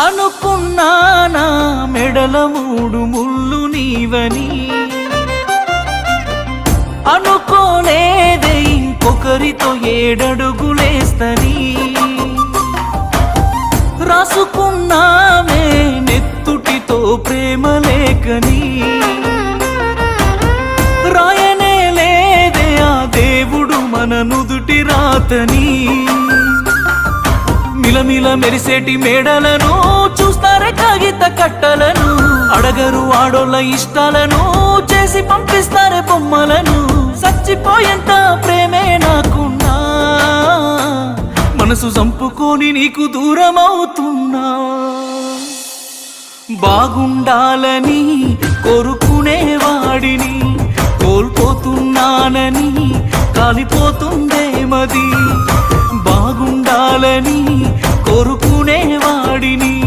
అనుకున్నానా మెడల 3 ముళ్ళు నీవని, అనుకోలేదే ఇంకొకరితో 7 అడుగులేస్తని. రాసుకున్నామే నెత్తుటితో ప్రేమ లేఖని, రాయనే లేదే ఆ దేవుడు మన నుదుటి రాతని. మిలమిల మెరిసేటి మేడలను చూస్తారే కాగిత కట్టలను, అడగరు ఆడోళ్ళ ఇష్టాలను చేసి పంపిస్తారే బొమ్మలను. చచ్చిపోయేంత ప్రేమే నాకున్నా, మనసు చంపుకొని నీకు దూరమవుతున్నా. బాగుండాలని కోరుకునేవాడిని, కోల్పోతున్నానని కాలిపోతుందే మది. బాగుండాలని కోరుకునేవాడిని,